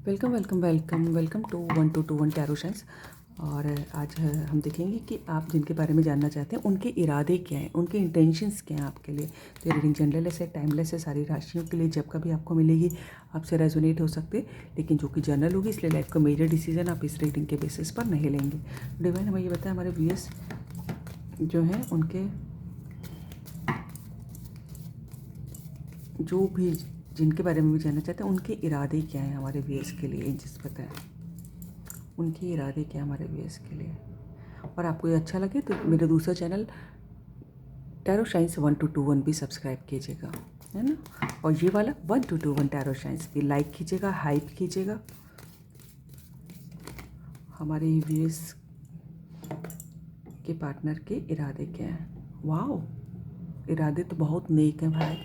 Welcome welcome welcome welcome to 1221 tarot science. और आज हम देखेंगे कि आप जिनके बारे में जानना चाहते हैं उनके इरादे क्या हैं, उनके इंटेंशंस क्या हैं आपके लिए। तो ये रीडिंग जनरल है, टाइमलेस है, सारी राशियों के लिए जब कभी आपको मिलेगी आपसे रेजोनेट हो सकते, लेकिन जो कि जनरल होगी, इसलिए लाइफ का मेजर डिसीजन आप इस रीडिंग के बेसिस पर नहीं लेंगे। डिवाइन हमें ये बताया हमारे व्यूअर्स जो हैं उनके जो भी जिनके बारे में भी जानना चाहते हैं उनके इरादे क्या हैं हमारे व्यूअर्स के लिए। एंजल्स बताएं उनके इरादे क्या हमारे व्यूअर्स के लिए। और आपको ये अच्छा लगे तो मेरा दूसरा चैनल टैरो साइंस 1221 भी सब्सक्राइब कीजिएगा, है ना। और ये वाला 1221 टैरो साइंस भी लाइक कीजिएगा, हाइप कीजिएगा। हमारे व्यूअर्स के पार्टनर के इरादे क्या हैं। वाओ, इरादे तो बहुत नेक हैं भाई।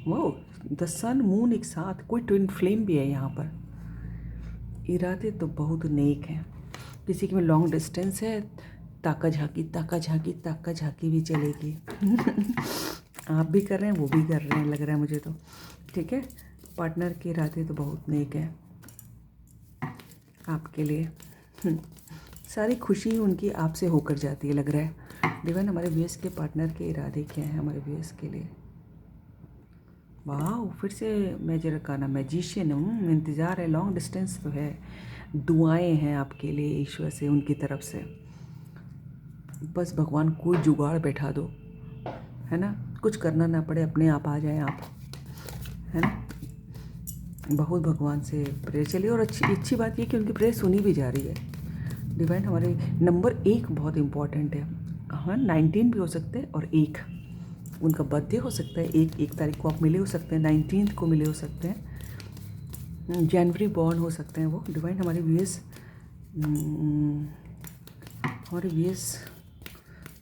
वाओ, द सन मून एक साथ, कोई ट्विन फ्लेम भी है यहाँ पर। इरादे तो बहुत नेक हैं। किसी के में लॉन्ग डिस्टेंस है, ताका झाकी ताका झाकी ताका झाकी भी चलेगी। आप भी कर रहे हैं, वो भी कर रहे हैं, लग रहा है मुझे तो। ठीक है, पार्टनर के इरादे तो बहुत नेक हैं आपके लिए। सारी खुशी उनकी आपसे होकर जाती है, लग रहा है। डिवाइन हमारे व्यूअर्स के पार्टनर के इरादे क्या हैं हमारे व्यूअर्स के लिए। वाह, फिर से मेजर का ना मैजिशियन। इंतज़ार है, लॉन्ग डिस्टेंस तो है, दुआएं हैं आपके लिए ईश्वर से, उनकी तरफ से। बस भगवान कोई जुगाड़ बैठा दो, है ना, कुछ करना ना पड़े, अपने आप आ जाए आप, है ना। बहुत भगवान से प्रेयर चलिए। और अच्छी बात ये कि उनकी प्रेयर सुनी भी जा रही है। डिवाइन हमारे नंबर 1 बहुत इम्पॉर्टेंट है। हाँ, 19 भी हो सकते हैं और 1 उनका बर्थडे हो सकता है। एक तारीख को आप मिले हो सकते हैं, 19 को मिले हो सकते हैं, जनवरी बॉर्न हो सकते हैं वो। डिवाइन हमारे व्यूअर्स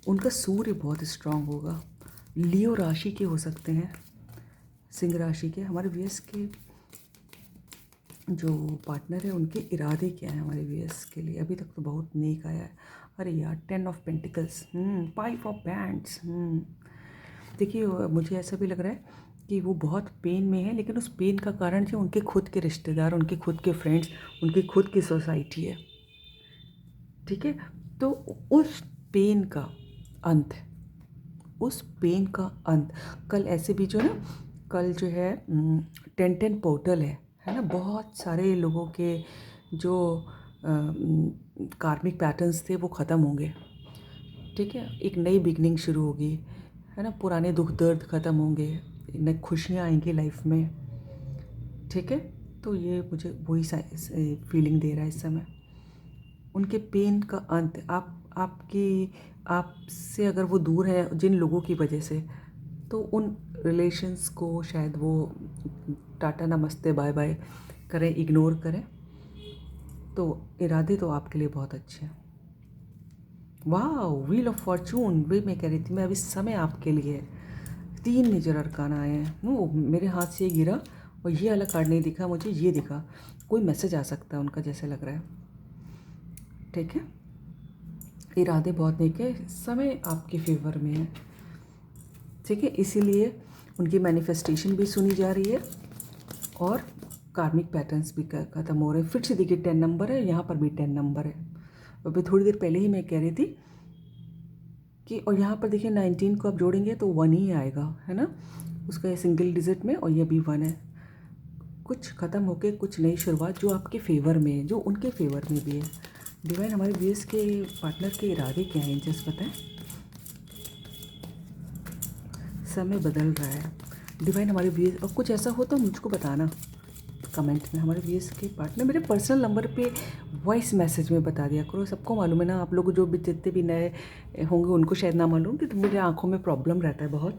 उनका सूर्य बहुत स्ट्रांग होगा। लियो राशि के हो सकते हैं, सिंह राशि के। हमारे व्यूअर्स के जो पार्टनर है उनके इरादे क्या हैं हमारे व्यूअर्स के लिए। अभी तक तो बहुत नेक आया है। अरे यार, 10 ऑफ पेंटिकल्स, 5 ऑफ बैंड्स। देखिए, मुझे ऐसा भी लग रहा है कि वो बहुत पेन में है, लेकिन उस पेन का कारण जो उनके खुद के रिश्तेदार, उनके खुद के फ्रेंड्स, उनकी खुद की सोसाइटी है। ठीक है, तो उस पेन का अंत, उस पेन का अंत कल ऐसे भी जो है ना, कल जो है 10-10 पोर्टल है ना। बहुत सारे लोगों के जो कार्मिक पैटर्न्स थे वो ख़त्म होंगे। ठीक है, एक नई बिगनिंग शुरू होगी, है ना। पुराने दुख दर्द ख़त्म होंगे, नई खुशियाँ आएंगी लाइफ में। ठीक है, तो ये मुझे वही फीलिंग दे रहा है इस समय। उनके पेन का अंत, आपसे अगर वो दूर है जिन लोगों की वजह से, तो उन रिलेशंस को शायद वो टाटा नमस्ते बाय बाय करें, इग्नोर करें। तो इरादे तो आपके लिए बहुत अच्छे हैं। वाह, व्हील ऑफ फॉर्चून, वे मैं कह रही थी मैं, अभी समय आपके लिए 3 मेजर अरकाना आए हैं। वो मेरे हाथ से ये गिरा और ये वाला कार्ड नहीं दिखा मुझे, ये दिखा। कोई मैसेज आ सकता है उनका, जैसे लग रहा है। ठीक है, इरादे बहुत नेक है, समय आपके फेवर में है। ठीक है, इसीलिए उनकी मैनिफेस्टेशन भी सुनी जा रही है और कार्मिक पैटर्न्स भी ख़त्म हो रहे हैं। फिर से देखिए 10 नंबर है, यहाँ पर भी 10 नंबर है। अभी थोड़ी देर पहले ही मैं कह रही थी कि, और यहाँ पर देखिए 19 को आप जोड़ेंगे तो 1 ही आएगा, है ना, उसका ये सिंगल डिजिट में, और ये भी 1 है। कुछ ख़त्म होके कुछ नई शुरुआत जो आपके फेवर में है, जो उनके फेवर में भी है। डिवाइन हमारे व्यूअर्स के पार्टनर के इरादे क्या हैं, जस्ट बताएं। समय बदल रहा है। डिवाइन हमारे व्यूअर्स, और कुछ ऐसा हो तो मुझको बताना कमेंट में। हमारे व्यूअर्स के पार्टनर मेरे पर्सनल नंबर पे वॉइस मैसेज में बता दिया करो। सबको मालूम है ना, आप लोग जो भी जितने भी नए होंगे उनको शायद ना मालूम कि मेरे आँखों में प्रॉब्लम रहता है बहुत।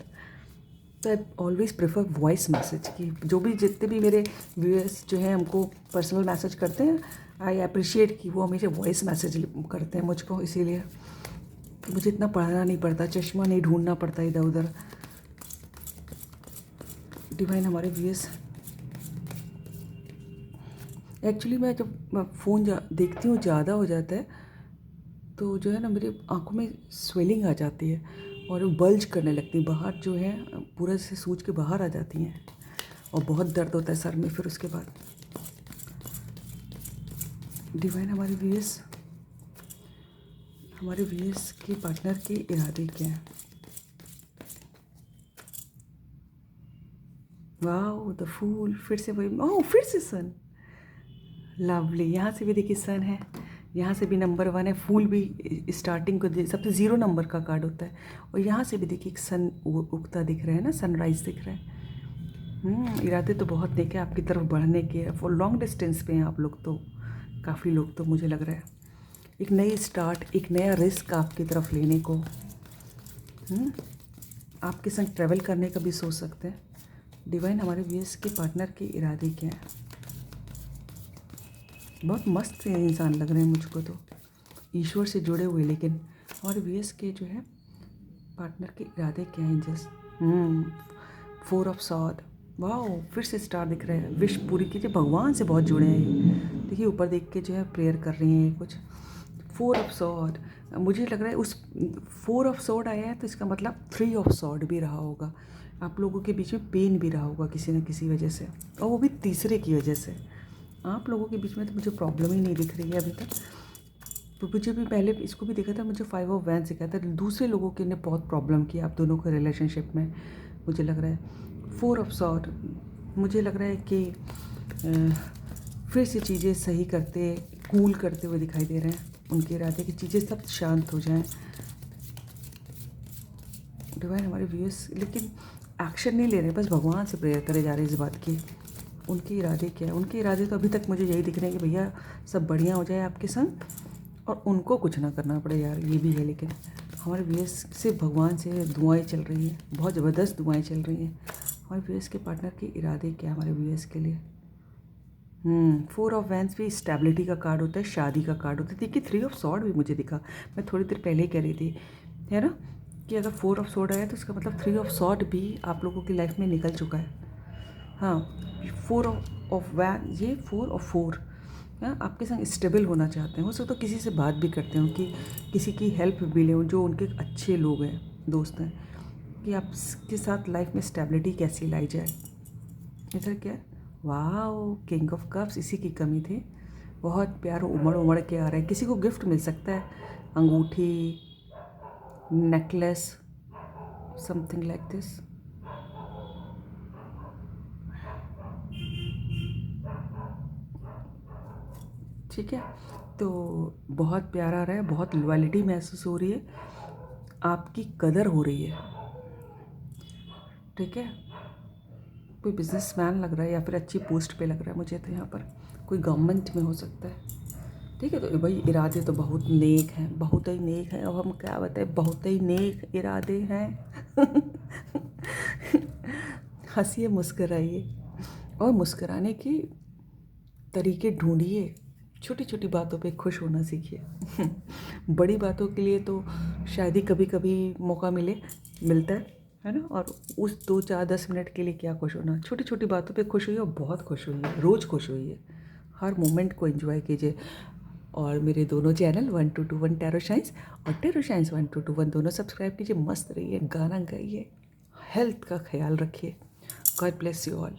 तो I always prefer voice message की। जो भी जितने भी मेरे व्यूअर्स जो हैं हमको पर्सनल मैसेज करते हैं, आई अप्रिशिएट कि वो हमेशा वॉइस मैसेज करते हैं मुझको, इसीलिए तो मुझे इतना पढ़ना नहीं पड़ता, चश्मा नहीं ढूंढना पड़ता इधर उधर। डिवाइन हमारे व्यूअर्स, एक्चुअली मैं जब फ़ोन देखती हूँ ज़्यादा हो जाता है तो जो है ना, मेरी आँखों में स्वेलिंग आ जाती है और बल्ज करने लगती है बाहर, जो है पूरा से सूज के बाहर आ जाती हैं, और बहुत दर्द होता है सर में फिर उसके बाद। डिवाइन हमारे व्यूअर्स के पार्टनर के इरादे क्या हैं? वाओ द फूल, फिर से वही, ओह फिर से सन, लवली। यहाँ से भी देखिए सन है, यहाँ से भी नंबर 1 है, फूल भी स्टार्टिंग को सबसे 0 नंबर का कार्ड होता है। और यहाँ से भी देखिए एक सन उगता दिख रहा है ना, सनराइज दिख रहा है। इरादे तो बहुत देखे आपकी तरफ बढ़ने के, फॉर लॉन्ग डिस्टेंस पे हैं आप लोग तो, काफ़ी लोग तो मुझे लग रहा है एक नई स्टार्ट, एक नया रिस्क आपकी तरफ लेने को। आपके संग ट्रैवल करने का भी सोच सकते हैं। डिवाइन हमारे व्यूअर्स के पार्टनर के इरादे क्या हैं? बहुत मस्त इंसान लग रहे हैं मुझको तो, ईश्वर से जुड़े हुए, लेकिन हमारे व्यूअर्स के जो है पार्टनर के इरादे क्या हैं? जस्ट 4 ऑफ सॉर्ड, वाह फिर से स्टार दिख रहा है। विश पूरी कीजिए, भगवान से बहुत जुड़े हैं ये। देखिए ऊपर देख के जो है प्रेयर कर रही हैं कुछ। 4 ऑफ सॉर्ड, मुझे लग रहा है उस 4 ऑफ सॉर्ड आया है तो इसका मतलब 3 ऑफ सॉर्ड भी रहा होगा। आप लोगों के बीच में पेन भी रहा होगा किसी न किसी वजह से, और वो भी तीसरे की वजह से। आप लोगों के बीच में तो मुझे प्रॉब्लम ही नहीं दिख रही है अभी तक। तो मुझे भी पहले इसको भी देखा था, मुझे 5 ऑफ वैंस दिखा था। दूसरे लोगों के ने बहुत प्रॉब्लम की आप दोनों के रिलेशनशिप में, मुझे लग रहा है 4 ऑफ सॉर्ड। मुझे लग रहा है कि फिर से चीज़ें सही करते, कूल करते हुए दिखाई दे रहे हैं। उनके इरादे की चीज़ें सब शांत हो जाएं। डिवाइन हमारे व्यूअर्स लेकिन एक्शन नहीं ले रहे, बस भगवान से प्रेयर करे जा रहे हैं इस बात की। उनके इरादे क्या है? उनके इरादे तो अभी तक मुझे यही दिख रहे हैं कि भैया सब बढ़िया हो जाए आपके संग, और उनको कुछ ना करना पड़े यार, ये भी है। लेकिन हमारे व्यूअर्स से भगवान से दुआएं चल रही हैं, बहुत ज़बरदस्त दुआएं चल रही हैं। हमारे व्यूअर्स के पार्टनर के इरादे क्या हमारे व्यूअर्स के लिए? 4 ऑफ वैंस भी स्टेबिलिटी का कार्ड होता है, शादी का कार्ड होता है। देखिए 3 ऑफ सॉर्ड भी मुझे दिखा, मैं थोड़ी देर पहले ही कह रही थी, है ना, कि अगर 4 ऑफ सॉर्ड आया तो इसका मतलब 3 ऑफ सॉर्ड भी आप लोगों की लाइफ में निकल चुका है। हाँ 4 ऑफ वैन, ये 4 और 4 आपके संग स्टेबल होना चाहते हैं। हो सकता तो किसी से बात भी करते हो कि किसी की हेल्प भी लें, जो उनके अच्छे लोग हैं, दोस्त हैं, कि आपके साथ लाइफ में स्टेबिलिटी कैसी लाई जाए। इधर क्या है? वाओ किंग ऑफ कप्स, इसी की कमी थी। बहुत प्यार उमड़ उमड़ के आ रहा है। किसी को गिफ्ट मिल सकता है, अंगूठी, नेकलेस, समथिंग लाइक दिस। ठीक है, तो बहुत प्यार आ रहा है, बहुत लॉयल्टी महसूस हो रही है, आपकी कदर हो रही है। ठीक है, कोई बिजनेसमैन लग रहा है या फिर अच्छी पोस्ट पे लग रहा है मुझे तो, यहाँ पर कोई गवर्नमेंट में हो सकता है। ठीक है, तो भाई इरादे तो बहुत नेक हैं, बहुत ही नेक हैं। अब हम क्या बताएं, बहुत ही नेक इरादे हैं। हंसिए, मुस्कराइए, और मुस्कराने के तरीके ढूंढिए। छोटी छोटी बातों पे खुश होना सीखिए। बड़ी बातों के लिए तो शायद ही कभी कभी मौका मिलता है ना, और उस 2 4 10 मिनट के लिए क्या खुश होना। छोटी छोटी बातों पे खुश होइए, और बहुत खुश होइए, रोज़ खुश होइए, हर मोमेंट को एंजॉय कीजिए। और मेरे दोनों चैनल 1221 टैरो साइंस और टैरो साइंस 1221 दोनों सब्सक्राइब कीजिए। मस्त रहिए, गाना गाइए, हेल्थ का ख्याल रखिए। God bless you all.